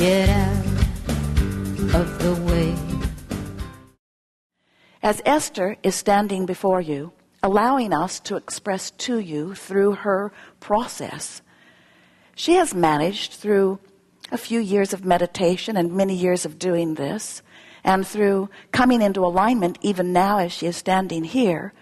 get out of the way. As Esther is standing before you, allowing us to express to you through her process, she has managed through a few years of meditation and many years of doing this, and through coming into alignment even now as she is standing here,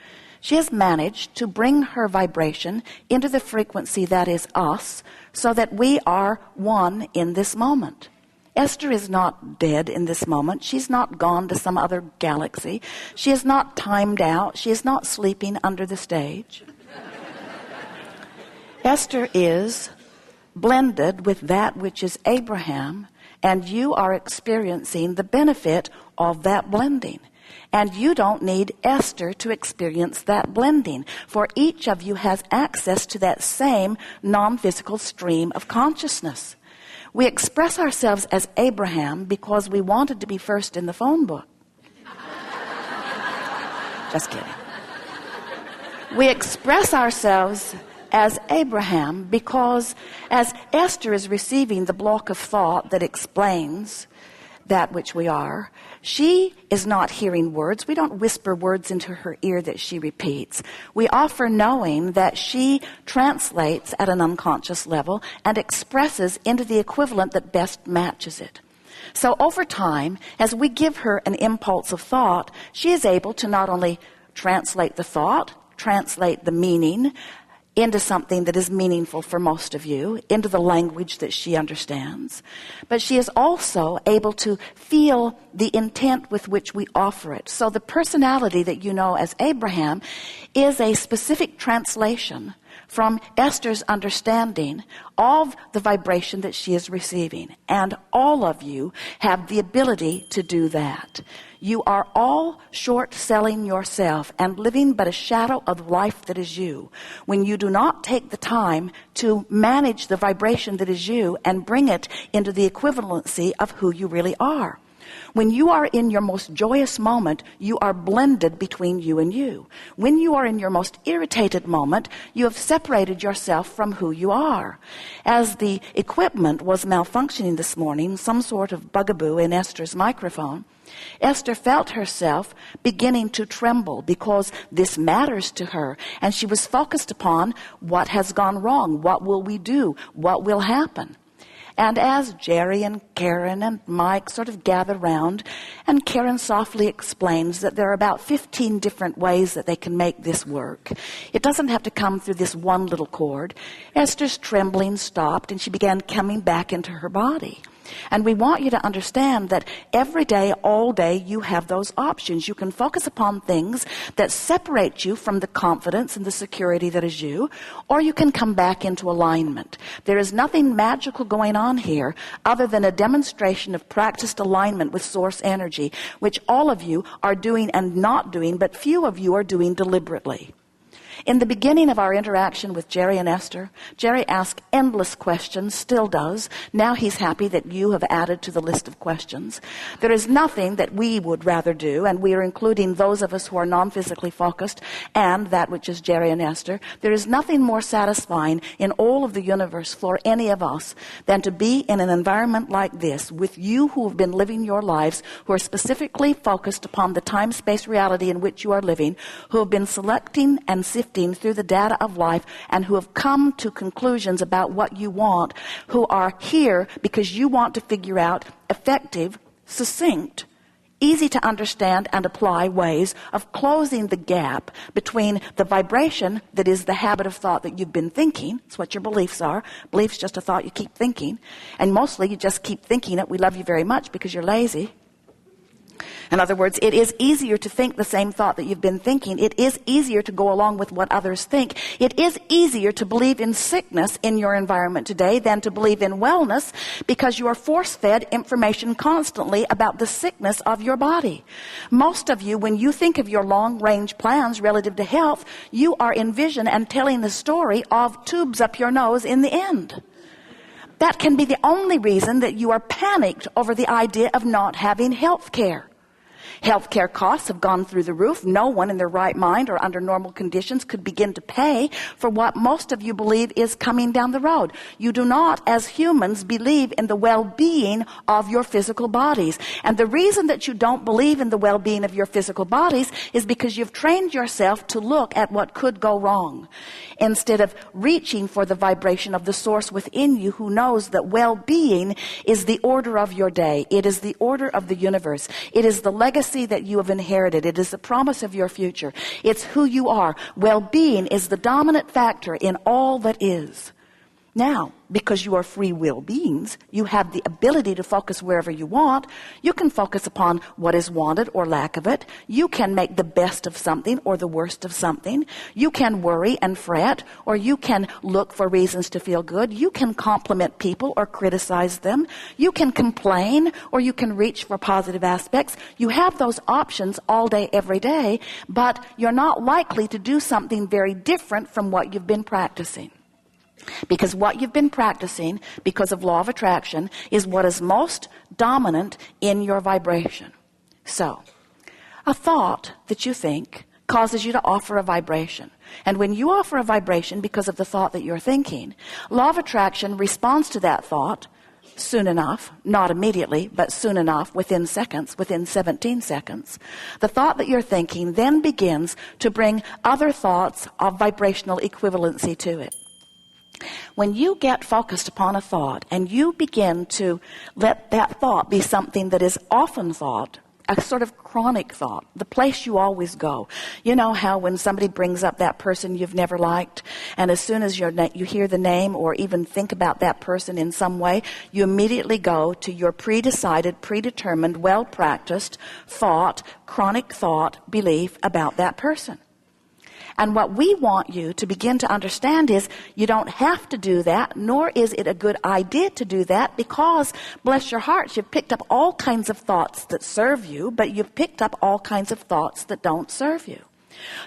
she has managed to bring her vibration into the frequency that is us, so that we are one in this moment. Esther is not dead in this moment. She's not gone to some other galaxy. She is not timed out. She is not sleeping under the stage. Esther is blended with that which is Abraham, and you are experiencing the benefit of that blending. And you don't need Esther to experience that blending, for each of you has access to that same non-physical stream of consciousness. We express ourselves as Abraham because we wanted to be first in the phone book. Just kidding. We express ourselves as Abraham because as Esther is receiving the block of thought that explains that which we are, she is not hearing words. We don't whisper words into her ear that she repeats. We offer knowing that she translates at an unconscious level and expresses into the equivalent that best matches it. So over time, as we give her an impulse of thought, she is able to not only translate the thought, translate the meaning into something that is meaningful for most of you, into the language that she understands. But she is also able to feel the intent with which we offer it. So the personality that you know as Abraham is a specific translation from Esther's understanding of the vibration that she is receiving. And all of you have the ability to do that. You are all short-selling yourself and living but a shadow of the life that is you, when you do not take the time to manage the vibration that is you and bring it into the equivalency of who you really are. When you are in your most joyous moment, you are blended between you and you. When you are in your most irritated moment, you have separated yourself from who you are. As the equipment was malfunctioning this morning, some sort of bugaboo in Esther's microphone, Esther felt herself beginning to tremble because this matters to her, and she was focused upon what has gone wrong, what will we do, what will happen. And as Jerry and Karen and Mike sort of gather round, and Karen softly explains that there are about 15 different ways that they can make this work. It doesn't have to come through this one little cord. Esther's trembling stopped, and she began coming back into her body. And we want you to understand that every day, all day, you have those options. You can focus upon things that separate you from the confidence and the security that is you, or you can come back into alignment. There is nothing magical going on here other than a demonstration of practiced alignment with source energy, which all of you are doing and not doing, but few of you are doing deliberately. In the beginning of our interaction with Jerry and Esther, Jerry asked endless questions, still does. Now he's happy that you have added to the list of questions. There is nothing that we would rather do, and we are including those of us who are non-physically focused and that which is Jerry and Esther. There is nothing more satisfying in all of the universe for any of us than to be in an environment like this with you who have been living your lives, who are specifically focused upon the time-space reality in which you are living, who have been selecting and sifting through the data of life, and who have come to conclusions about what you want, who are here because you want to figure out effective, succinct, easy to understand and apply ways of closing the gap between the vibration that is the habit of thought that you've been thinking. It's what your beliefs are. Beliefs just a thought you keep thinking, and mostly you just keep thinking it. We love you very much because you're lazy. In other words, it is easier to think the same thought that you've been thinking. It is easier to go along with what others think. It is easier to believe in sickness in your environment today than to believe in wellness, because you are force-fed information constantly about the sickness of your body. Most of you, when you think of your long-range plans relative to health, you are envisioning and telling the story of tubes up your nose in the end. That can be the only reason that you are panicked over the idea of not having health care. Healthcare costs have gone through the roof. No one in their right mind or under normal conditions could begin to pay for what most of you believe is coming down the road. You do not, as humans, believe in the well-being of your physical bodies. And the reason that you don't believe in the well-being of your physical bodies is because you've trained yourself to look at what could go wrong, instead of reaching for the vibration of the source within you who knows that well-being is the order of your day. It is the order of the universe. It is the legacy that you have inherited. It is the promise of your future. It's who you are. Well-being is the dominant factor in all that is. Now, because you are free will beings, you have the ability to focus wherever you want. You can focus upon what is wanted or lack of it. You can make the best of something or the worst of something. You can worry and fret, or you can look for reasons to feel good. You can compliment people or criticize them. You can complain, or you can reach for positive aspects. You have those options all day, every day, but you're not likely to do something very different from what you've been practicing. Because what you've been practicing, because of law of attraction, is what is most dominant in your vibration. So, a thought that you think causes you to offer a vibration. And when you offer a vibration because of the thought that you're thinking, law of attraction responds to that thought soon enough, not immediately, but soon enough, within seconds, within 17 seconds. The thought that you're thinking then begins to bring other thoughts of vibrational equivalency to it. When you get focused upon a thought and you begin to let that thought be something that is often thought, a sort of chronic thought, the place you always go. You know how when somebody brings up that person you've never liked, and as soon as you hear the name or even think about that person in some way, you immediately go to your predecided, predetermined, well-practiced thought, chronic thought, belief about that person. And what we want you to begin to understand is you don't have to do that, nor is it a good idea to do that, because, bless your hearts, you've picked up all kinds of thoughts that serve you, but you've picked up all kinds of thoughts that don't serve you.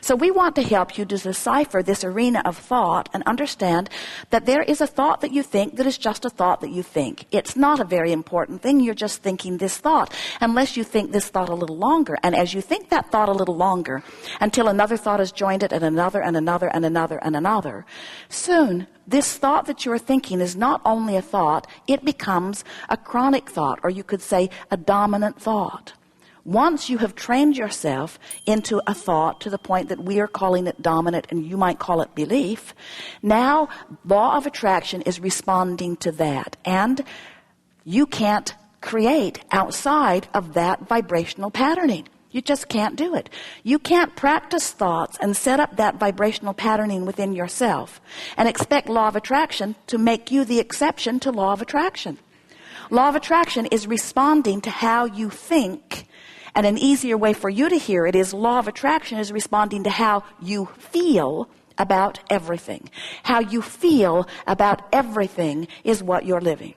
So we want to help you to decipher this arena of thought and understand that there is a thought that you think that is just a thought that you think. It's not a very important thing. You're just thinking this thought, unless you think this thought a little longer. And as you think that thought a little longer, until another thought has joined it, and another, and another, and another, and another, soon this thought that you're thinking is not only a thought, it becomes a chronic thought, or you could say a dominant thought. Once you have trained yourself into a thought to the point that we are calling it dominant and you might call it belief, now law of attraction is responding to that. And you can't create outside of that vibrational patterning. You just can't do it. You can't practice thoughts and set up that vibrational patterning within yourself and expect law of attraction to make you the exception to law of attraction. Law of attraction is responding to how you think. And an easier way for you to hear it is law of attraction is responding to how you feel about everything. How you feel about everything is what you're living.